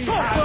Suffer!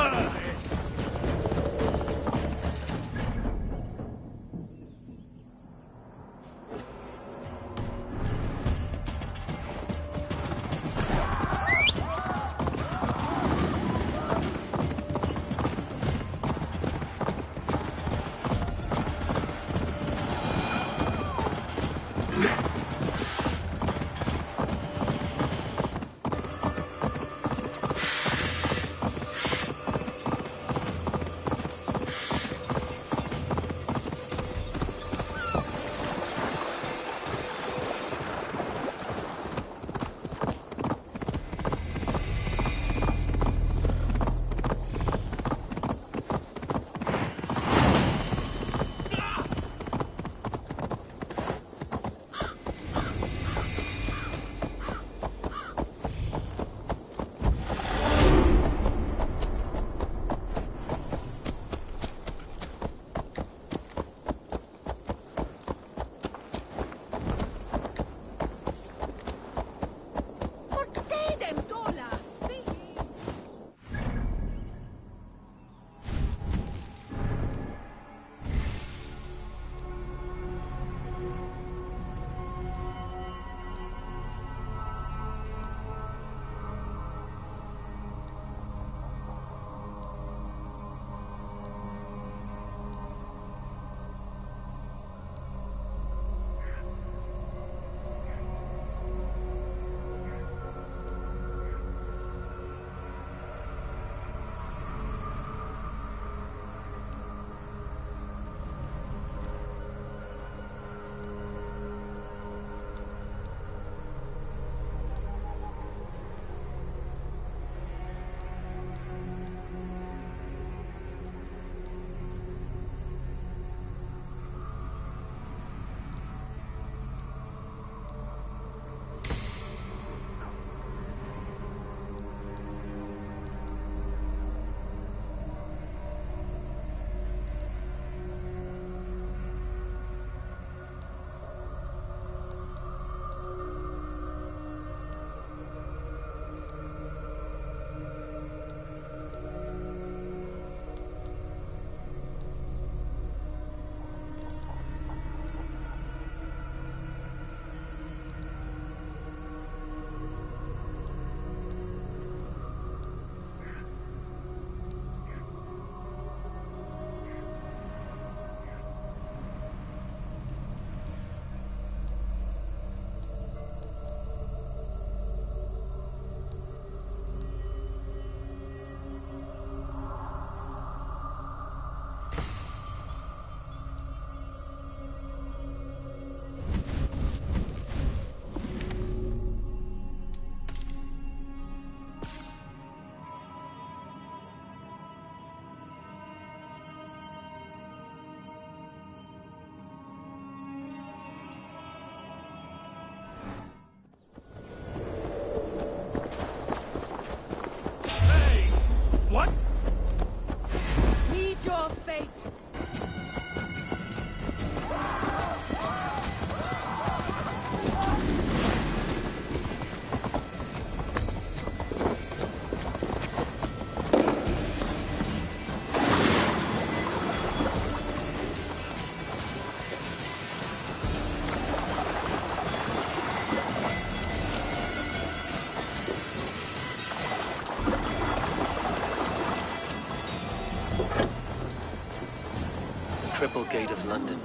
Triple Gate of London.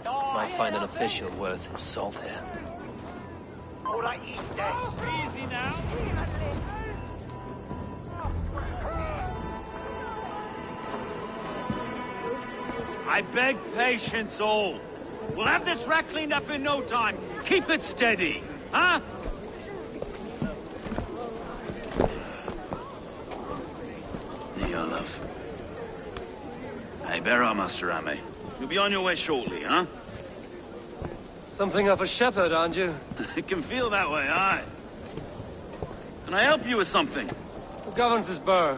Might find an official worth his salt here. All right, easy now. I beg patience, all. We'll have this wreck cleaned up in no time. Keep it steady, huh? Niolaf. Hey, bear our Master Ame. You'll be on your way shortly, huh? Something of a shepherd, aren't you? It can feel that way, aye. Can I help you with something? Who governs this burr?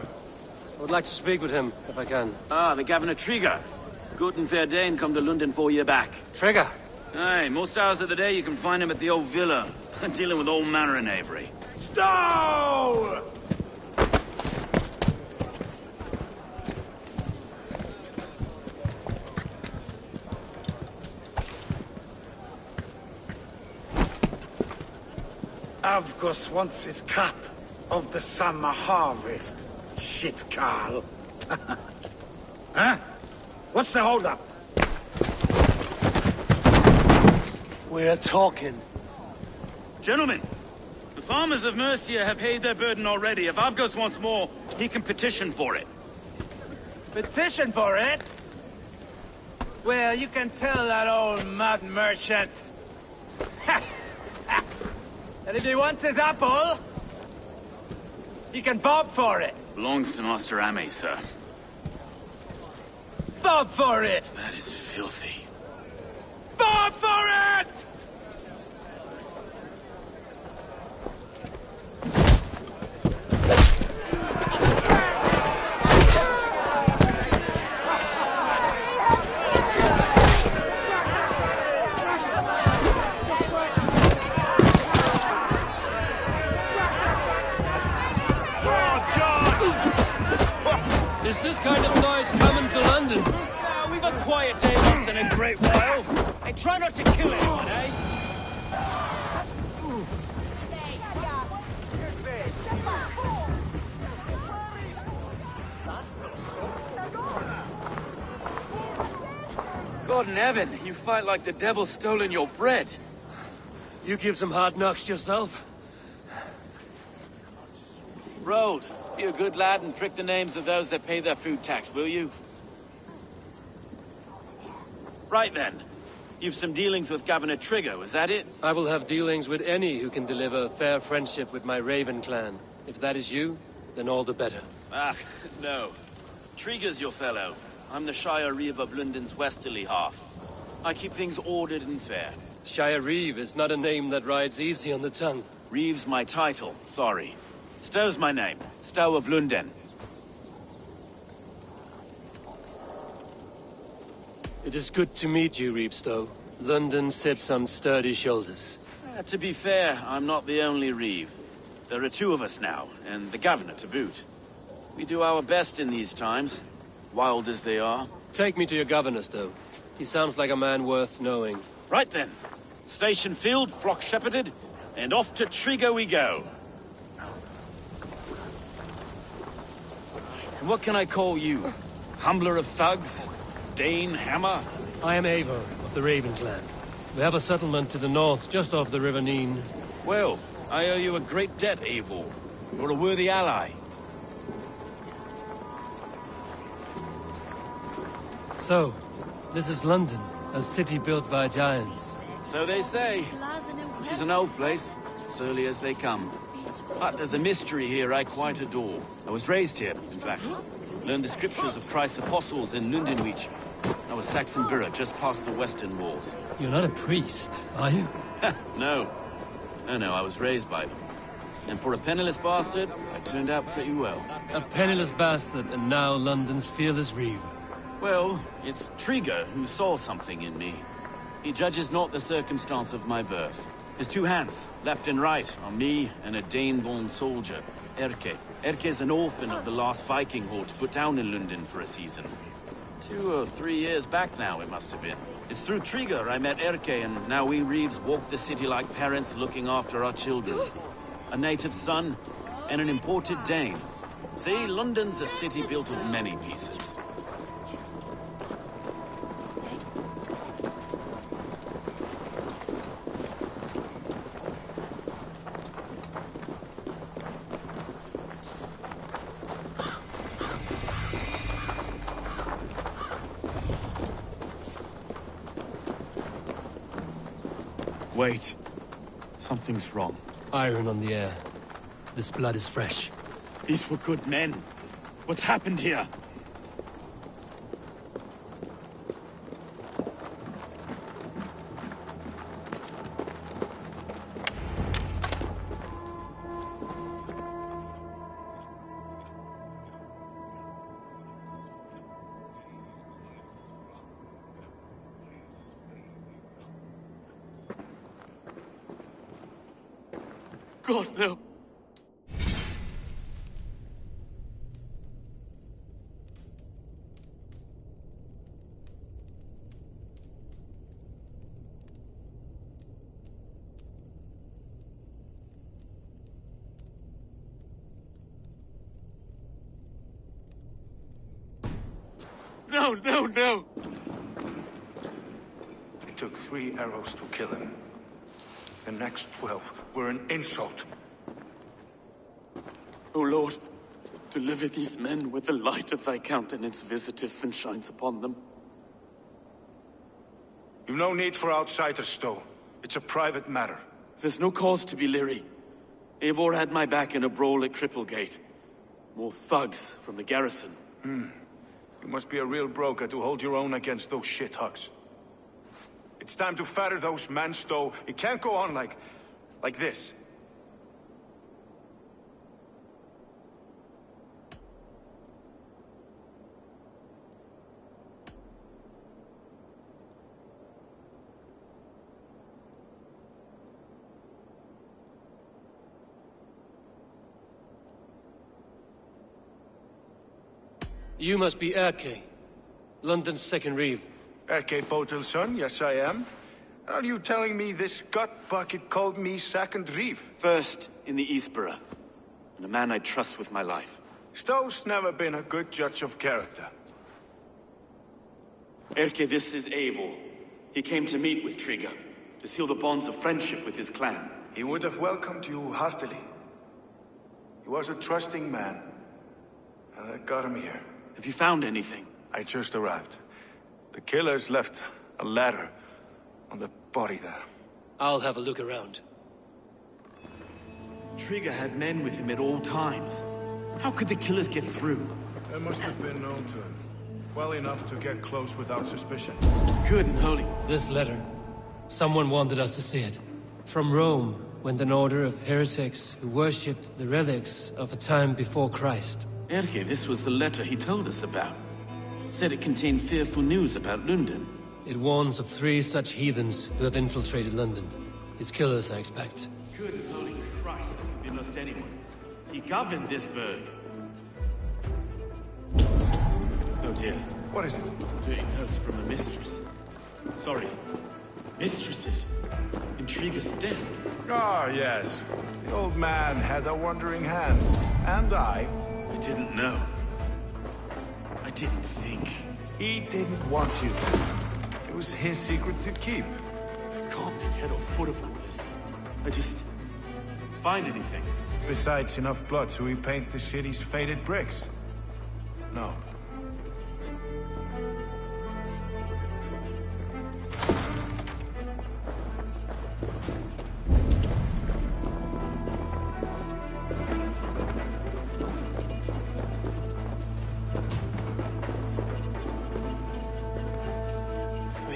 I would like to speak with him, if I can. Ah, the Governor Trigger. Good and fair Dane come to London 4 year back. Trigger? Aye, most hours of the day you can find him at the old villa, dealing with all manner of knavery. Stow! Avgos wants his cut of the summer harvest. Shit, Carl. Huh? What's the holdup? We're talking. Gentlemen, the farmers of Mercia have paid their burden already. If Avgos wants more, he can petition for it. Petition for it? Well, you can tell that old mud merchant. And if he wants his apple, he can bob for it. Belongs to Master Ame, sir. Bob for it! That is filthy. Bob for it! Is this kind of noise coming to London? We've a quiet day once in a great while. And try not to kill anyone, eh? God in heaven, you fight like the devil stolen your bread. You give some hard knocks yourself. Road, be a good lad and prick the names of those that pay their food tax, will you? Right then. You've some dealings with Governor Trigger, is that it? I will have dealings with any who can deliver fair friendship with my Raven clan. If that is you, then all the better. Ah, no. Trigger's your fellow. I'm the Shire Reeve of London's westerly half. I keep things ordered and fair. Shire Reeve is not a name that rides easy on the tongue. Reeve's my title, sorry. Stow's my name. Stow of Lunden. It is good to meet you, Reevestow. London sits on sturdy shoulders. To be fair, I'm not the only Reeve. There are two of us now, and the governor to boot. We do our best in these times, wild as they are. Take me to your governor, Stow. He sounds like a man worth knowing. Right then. Station filled, flock shepherded, and off to Trigger we go. And what can I call you? Humbler of thugs? Dane Hammer? I am Eivor of the Raven clan. We have a settlement to the north, just off the River Neen. Well, I owe you a great debt, Eivor. You're a worthy ally. So, this is London, a city built by giants. So they say. She's an old place, surly as they come. But there's a mystery here I quite adore. I was raised here, in fact. Learned the scriptures of Christ's apostles in Lundenwich. I was Saxon Borough, just past the western walls. You're not a priest, are you? No. No, I was raised by them. And for a penniless bastard, I turned out pretty well. A penniless bastard, and now London's fearless Reeve. Well, it's Trigger who saw something in me. He judges not the circumstance of my birth. His two hands, left and right, are me and a Dane-born soldier, Erke. Erke's an orphan of the last Viking horde put down in London for a season. 2 or 3 years back now, it must have been. It's through Trigger I met Erke, and now we Reeves walk the city like parents looking after our children. A native son, and an imported Dane. See, London's a city built of many pieces. Wait. Something's wrong. Iron on the air. This blood is fresh. These were good men. What's happened here? God, no. No, no, no! It took 3 arrows to kill him. The next 12 were an insult. O Lord, deliver these men with the light of thy countenance visiteth and shines upon them. You've no need for outsiders, Stowe. It's a private matter. There's no cause to be leery. Eivor had my back in a brawl at Cripplegate. More thugs from the garrison. You must be a real broker to hold your own against those shithugs. It's time to fetter those men, Stowe. It can't go on like this. You must be Erke, London's second reeve. Erke Botelson, yes I am. Are you telling me this gut bucket called me second reeve? First in the Eastborough, and a man I trust with my life. Stowe's never been a good judge of character. Erke, this is Eivor. He came to meet with Trigger, to seal the bonds of friendship with his clan. He would have welcomed you heartily. He was a trusting man, and I got him here. Have you found anything? I just arrived. The killers left a ladder on the body there. I'll have a look around. Trigger had men with him at all times. How could the killers get through? They must have been known to him. Well enough to get close without suspicion. Good and holy. This letter. Someone wanted us to see it. From Rome went an order of heretics who worshipped the relics of a time before Christ. Erke, this was the letter he told us about. Said it contained fearful news about London. It warns of 3 such heathens who have infiltrated London. His killers, I expect. Good and holy Christ, that could be lost anyone. He governed this burg. Oh dear. What is it? Doing notes from a mistress. Sorry. Mistresses. In Trigger's desk. Ah, yes. The old man had a wandering hand. And I didn't know. I didn't think. He didn't want you. It was his secret to keep. Can't make head or foot of all this. I just... find anything. Besides enough blood to repaint the city's faded bricks. No.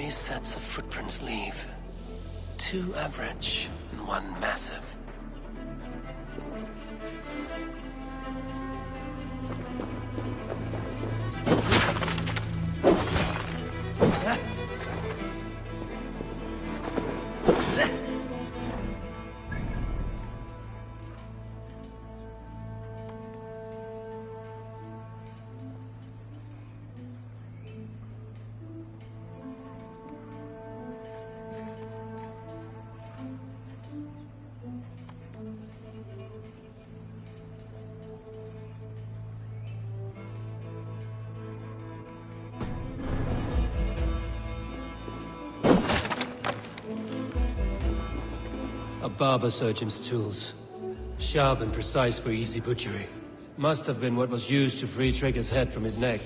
Sets of footprints leave. 2 average and 1 massive. A barber surgeon's tools. Sharp and precise for easy butchery. Must have been what was used to free Trigger's head from his neck.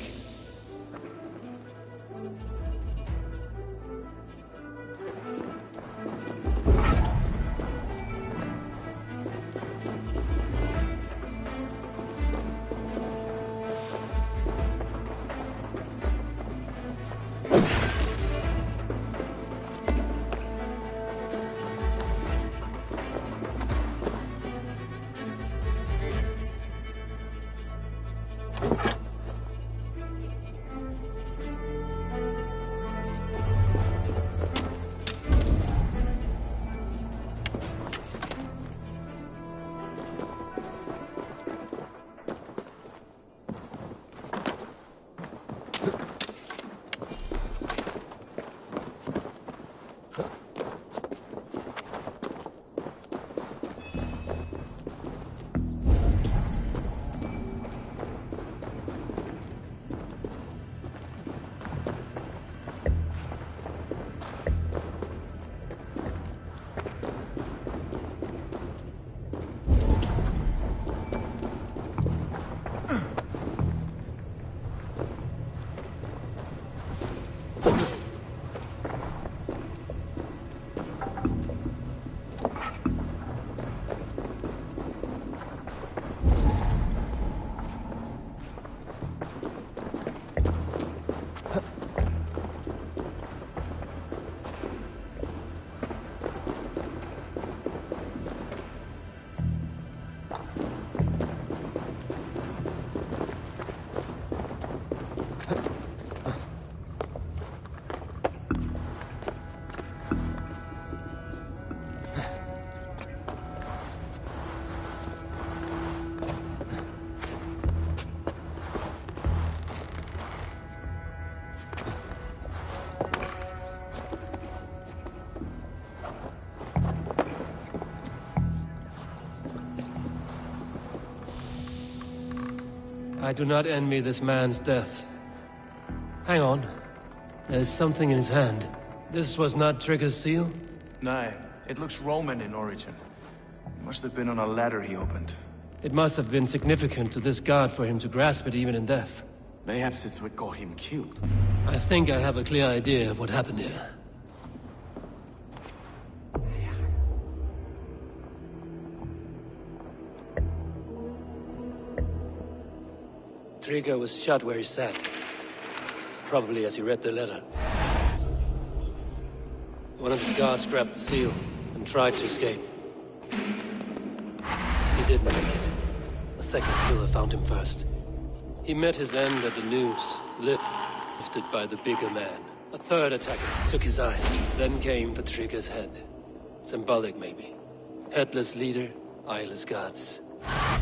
I do not envy this man's death. Hang on. There's something in his hand. This was not Trigger's seal? Nay, it looks Roman in origin. It must have been on a ladder he opened. It must have been significant to this god for him to grasp it even in death. Mayhaps it's what got him killed. I think I have a clear idea of what happened here. Trigger was shot where he sat. Probably as he read the letter. One of his guards grabbed the seal and tried to escape. He didn't make it. A second killer found him first. He met his end at the noose, lifted by the bigger man. A third attacker took his eyes, then came for Trigger's head. Symbolic, maybe. Headless leader, eyeless guards.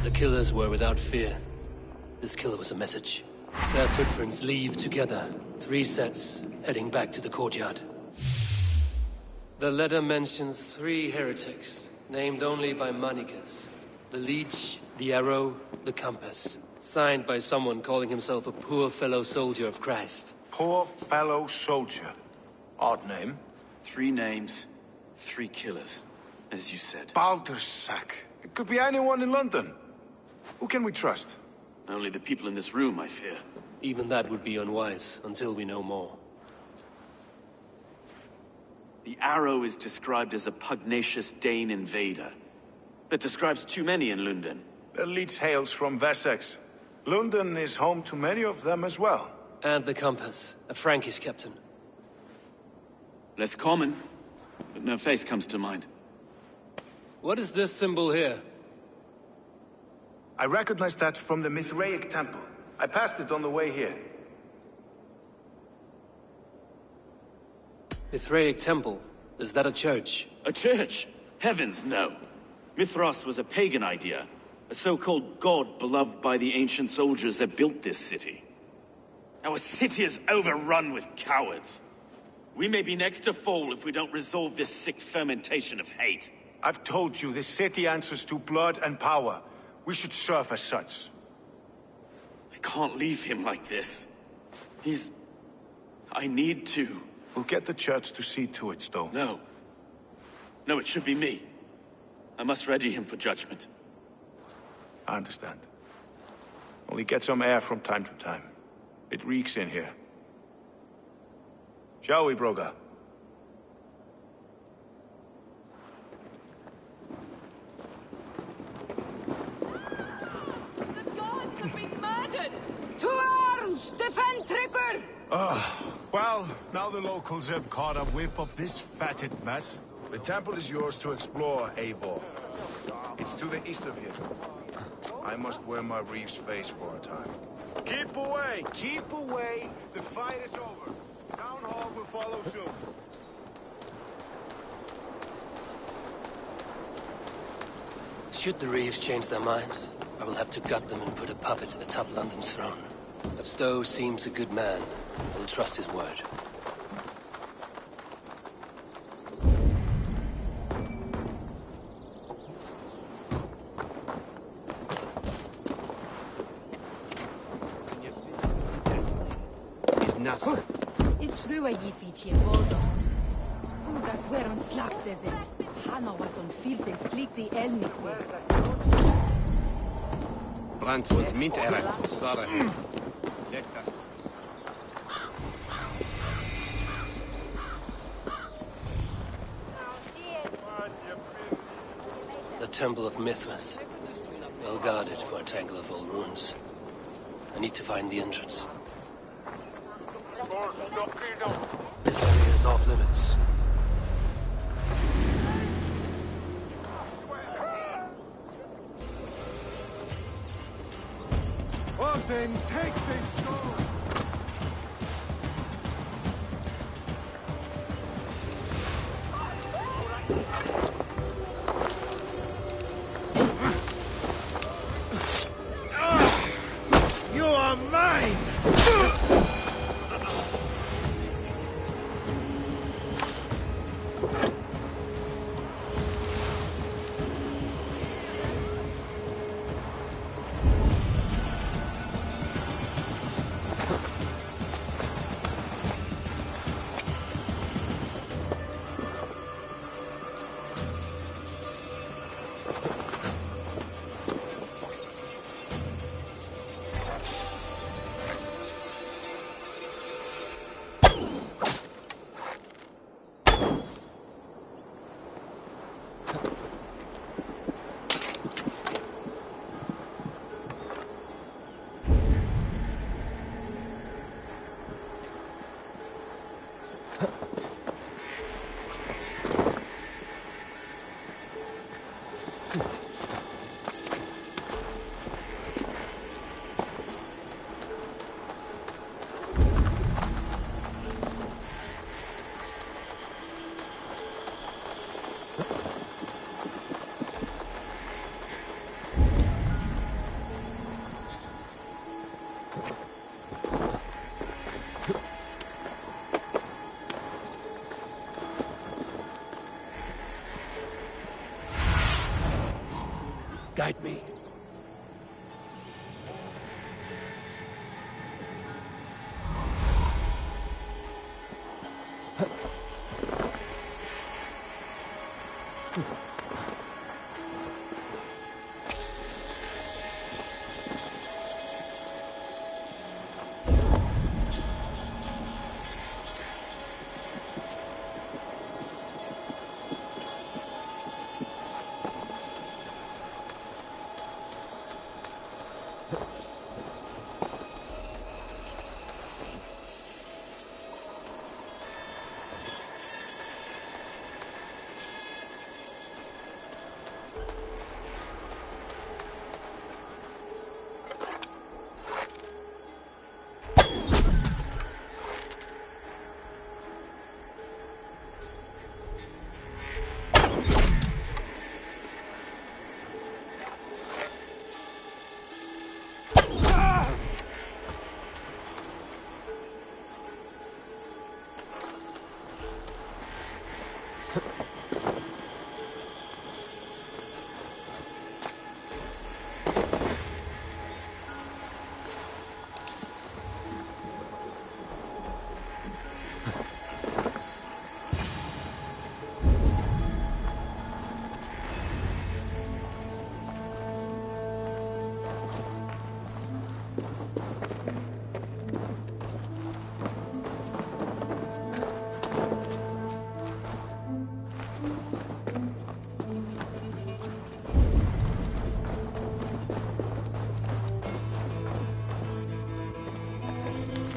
The killers were without fear. This killer was a message. Their footprints leave together. 3 sets, heading back to the courtyard. The letter mentions 3 heretics, named only by Manicus. The Leech, the Arrow, the Compass. Signed by someone calling himself a poor fellow soldier of Christ. Poor fellow soldier. Odd name. 3 names, 3 killers, as you said. Baldersack. It could be anyone in London. Who can we trust? Only the people in this room, I fear. Even that would be unwise, until we know more. The Arrow is described as a pugnacious Dane invader. That describes too many in London. The Leech hails from Wessex. London is home to many of them as well. And the Compass, a Frankish captain. Less common, but no face comes to mind. What is this symbol here? I recognize that from the Mithraic Temple. I passed it on the way here. Mithraic Temple? Is that a church? A church? Heavens, no. Mithras was a pagan idea. A so-called god beloved by the ancient soldiers that built this city. Our city is overrun with cowards. We may be next to fall if we don't resolve this sick fermentation of hate. I've told you, this city answers to blood and power. We should serve as such. I can't leave him like this. I need to. We'll get the church to see to it, Stowe. No. No, it should be me. I must ready him for judgment. I understand. Only get some air from time to time. It reeks in here. Shall we, Broga? The gods have been murdered! To arms! Defend Trigger! Well, now the locals have caught a whiff of this fatted mess. The temple is yours to explore, Eivor. It's to the east of here. I must wear my Reeve's face for a time. Keep away! Keep away! The fight is over. Town Hall will follow soon. Should the Reeves change their minds, I will have to gut them and put a puppet atop London's throne. But Stowe seems a good man. I will trust his word. It's frua jifici e voldo. Fugas veron slakteze. Hano was on filte slik the elmikwe. Brand was mint erect, Sarah. The Temple of Mithras. Well guarded for a tangle of old ruins. I need to find the entrance. This area is off limits. Then take this sword! You are mine! Guide me.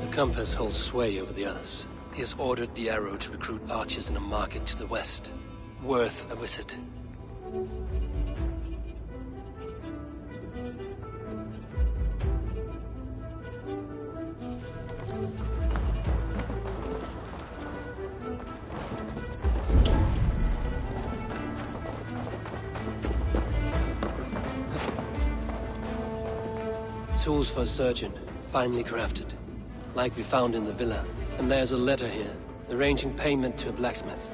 The compass holds sway over the others. He has ordered the arrow to recruit archers in a market to the west. Worth a visit. Tools for a surgeon, finely crafted. Like we found in the villa. And there's a letter here, arranging payment to a blacksmith.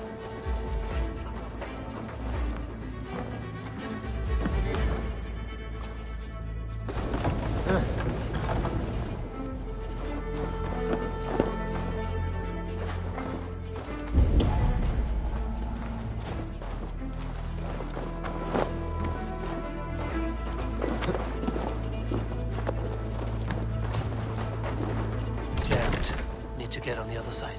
Jammed. Need to get on the other side.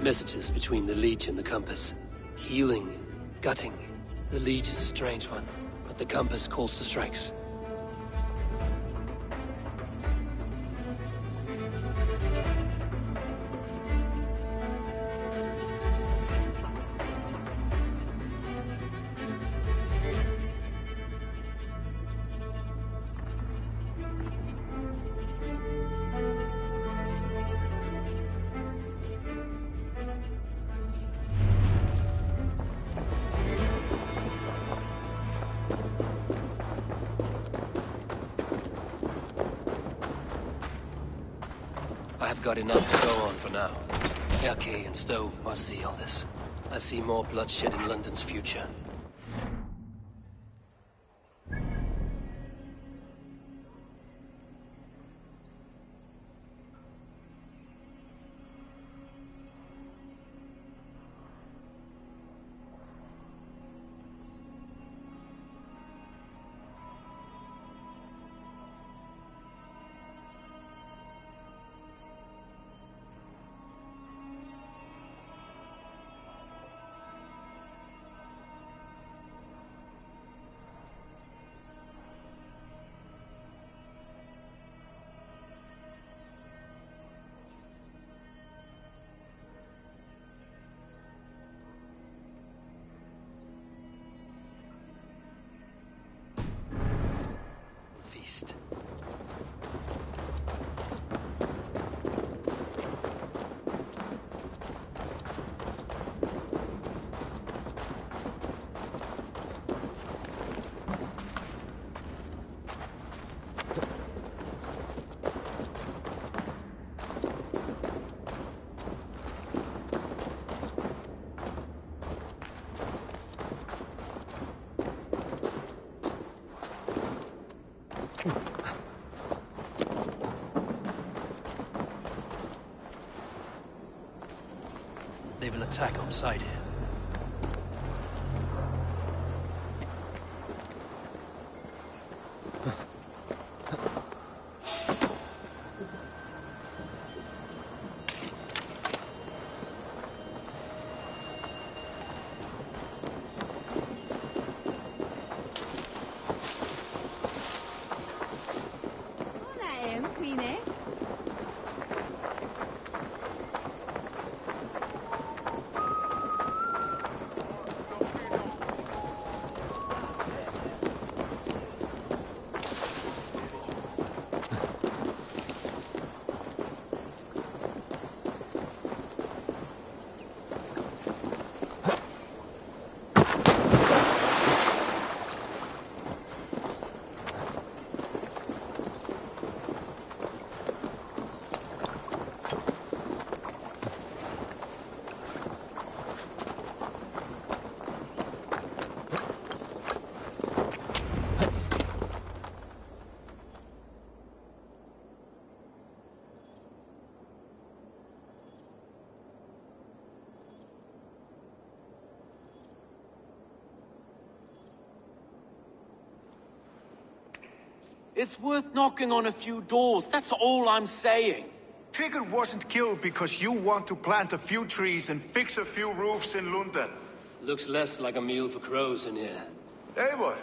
Messages between the Leech and the Compass. Healing, gutting. The Leech is a strange one, but the Compass calls to strikes. got enough to go on for now. Erke and Stowe must see all this. I see more bloodshed in London's future. Feast. They will attack on sight here. It's worth knocking on a few doors, that's all I'm saying. Trigger wasn't killed because you want to plant a few trees and fix a few roofs in London. Looks less like a meal for crows in here. Eivor,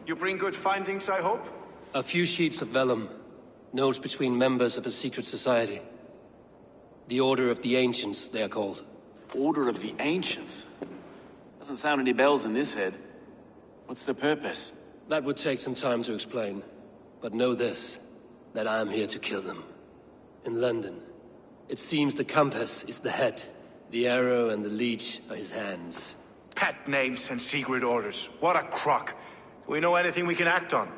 you bring good findings, I hope? A few sheets of vellum. Notes between members of a secret society. The Order of the Ancients, they are called. Order of the Ancients? Doesn't sound any bells in this head. What's the purpose? That would take some time to explain. But know this, that I am here to kill them. In London, it seems the compass is the head. The arrow and the leech are his hands. Pet names and secret orders. What a crock. Do we know anything we can act on?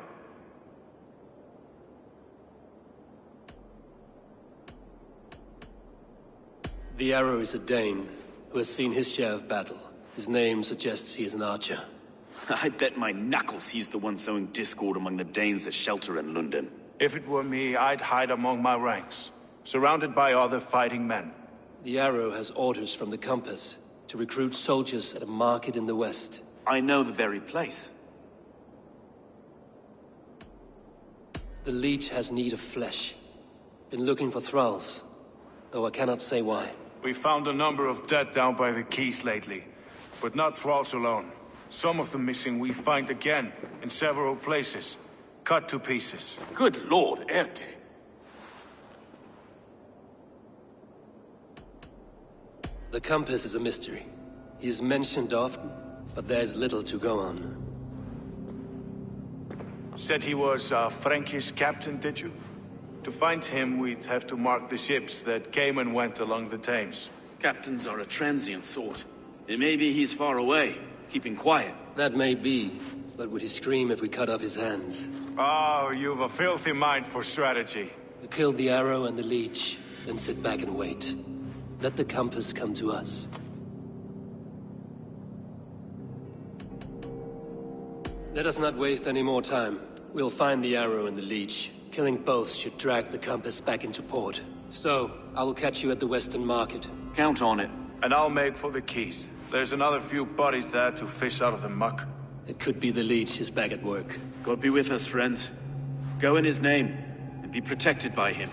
The arrow is a Dane, who has seen his share of battle. His name suggests he is an archer. I bet my knuckles he's the one sowing discord among the Danes that shelter in London. If it were me, I'd hide among my ranks, surrounded by other fighting men. The arrow has orders from the compass to recruit soldiers at a market in the west. I know the very place. The leech has need of flesh. Been looking for thralls, though I cannot say why. We found a number of dead down by the quays lately, but not thralls alone. Some of the missing we find again, in several places. Cut to pieces. Good lord, Erke. The compass is a mystery. He is mentioned often, but there's little to go on. Said he was a Frankish captain, did you? To find him, we'd have to mark the ships that came and went along the Thames. Captains are a transient sort. It may be he's far away, keeping quiet. That may be, but would he scream if we cut off his hands? Oh, you've a filthy mind for strategy. We killed the arrow and the leech. then sit back and wait. Let the compass come to us. Let us not waste any more time. We'll find the arrow and the leech. Killing both should drag the compass back into port. So, I will catch you at the Western Market. Count on it. And I'll make for the keys. There's another few bodies there to fish out of the muck. It could be the leech is back at work. God be with us, friends. Go in his name, and be protected by him.